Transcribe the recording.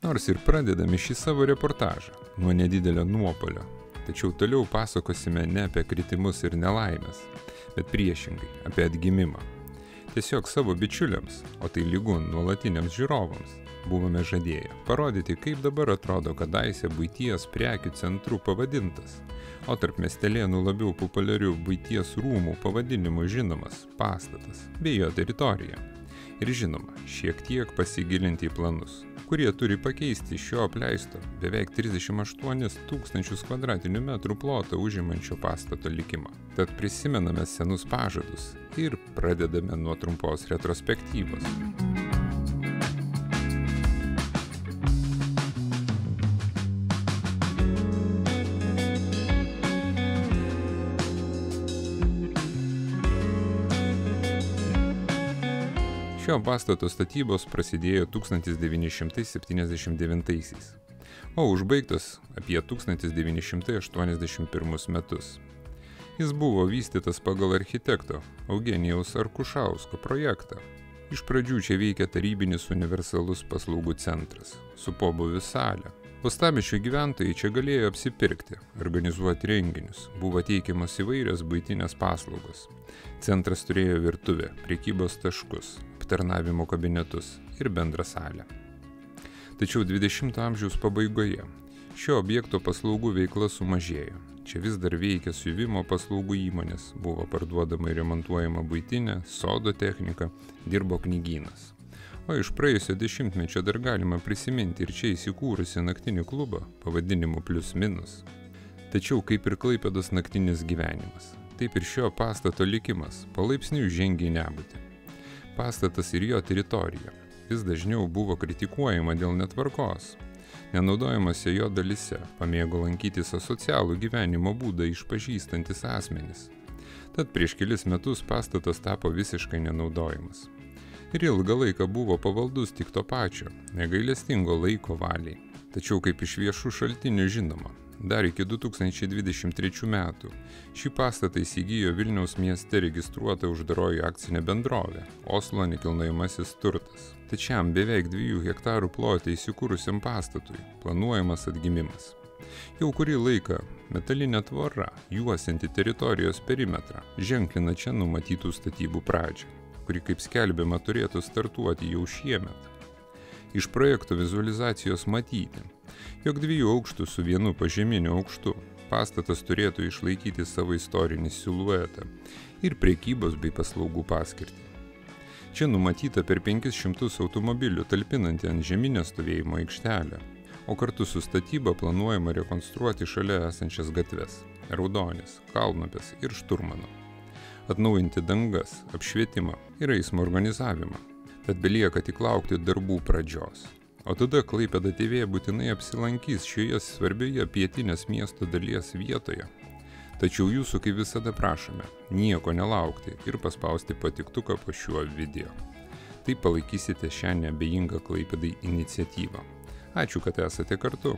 Nors ir pradedame šį savo reportažą nuo nedidelio nuopolio, tačiau toliau pasakosime ne apie kritimus ir nelaimės, bet priešingai apie atgimimą. Tiesiog savo bičiuliams, o tai lygu nuolatiniams žiūrovams, buvome žadėję parodyti, kaip dabar atrodo kadaise buities prekių centrų pavadintas, o tarp miestelėnų labiau populiarių buities rūmų pavadinimų žinomas pastatas bei jo teritorija. Ir žinoma, šiek tiek pasigilinti į planus, kurie turi pakeisti šio apleisto beveik 38 000 kvadratinių metrų plotą užimančio pastato likimą. Tad prisimename senus pažadus ir pradedame nuo trumpos retrospektyvos. Šio pastato statybos prasidėjo 1979-aisiais, o užbaigtas apie 1981 metus. Jis buvo vystytas pagal architekto Eugenijaus Arkušausko projektą. Iš pradžių čia veikė tarybinis universalus paslaugų centras su pobūvių salė. Uostamiesčio gyventojai čia galėjo apsipirkti, organizuoti renginius, buvo teikiamos įvairios buitinės paslaugos. Centras turėjo virtuvę, prekybos taškus, aptarnavimo kabinetus ir bendrą salę. Tačiau 20 amžiaus pabaigoje šio objekto paslaugų veikla sumažėjo. Čia vis dar veikia siuvimo paslaugų įmonės, buvo parduodama ir remontuojama buitinė, sodo technika, dirbo knygynas. O iš praėjusio dešimtmečio dar galima prisiminti ir čia įsikūrusi naktinį klubą pavadinimu Plius Minus. Tačiau kaip ir Klaipėdos naktinis gyvenimas, taip ir šio pastato likimas palaipsniui žengė į nebūtį. Pastatas ir jo teritorija vis dažniau buvo kritikuojama dėl netvarkos. Nenaudojamose jo dalyse pamėgo lankytis asocialų gyvenimo būdą išpažįstantis asmenys. Tad prieš kelis metus pastatas tapo visiškai nenaudojamas. Ir ilgą laiką buvo pavaldus tik to pačio, negailestingo laiko valiai. Tačiau kaip iš viešų šaltinių žinoma, dar iki 2023 metų šį pastatą įsigijo Vilniaus mieste registruota uždaroji akcinė bendrovė Oslo nekilnojamasis turtas. Tačiam beveik 2 hektarų plote įsikūrusiam pastatui planuojamas atgimimas. Jau kurį laiką metalinė tvora, juosianti teritorijos perimetrą, ženklina čia numatytų statybų pradžią, kuri kaip skelbiama turėtų startuoti jau šiemet. Iš projekto vizualizacijos matyti, jog 2 aukštų su vienu pažeminiu aukštu pastatas turėtų išlaikyti savo istorinį siluetą ir prekybos bei paslaugų paskirtį. Čia numatyta per 500 automobilių talpinanti ant žeminę stovėjimo aikštelę, o kartu su statyba planuojama rekonstruoti šalia esančias gatves – Raudonės, Kalnupės ir Šturmano. Atnaujinti dangas, apšvietimą ir eismo organizavimą. Tad belieka tik laukti darbų pradžios. O tada Klaipėda TV būtinai apsilankys šioje svarbioje pietinės miesto dalies vietoje. Tačiau jūsų kaip visada prašome nieko nelaukti ir paspausti patiktuką po šiuo video. Taip palaikysite šią neabejingą Klaipėdai iniciatyvą. Ačiū, kad esate kartu.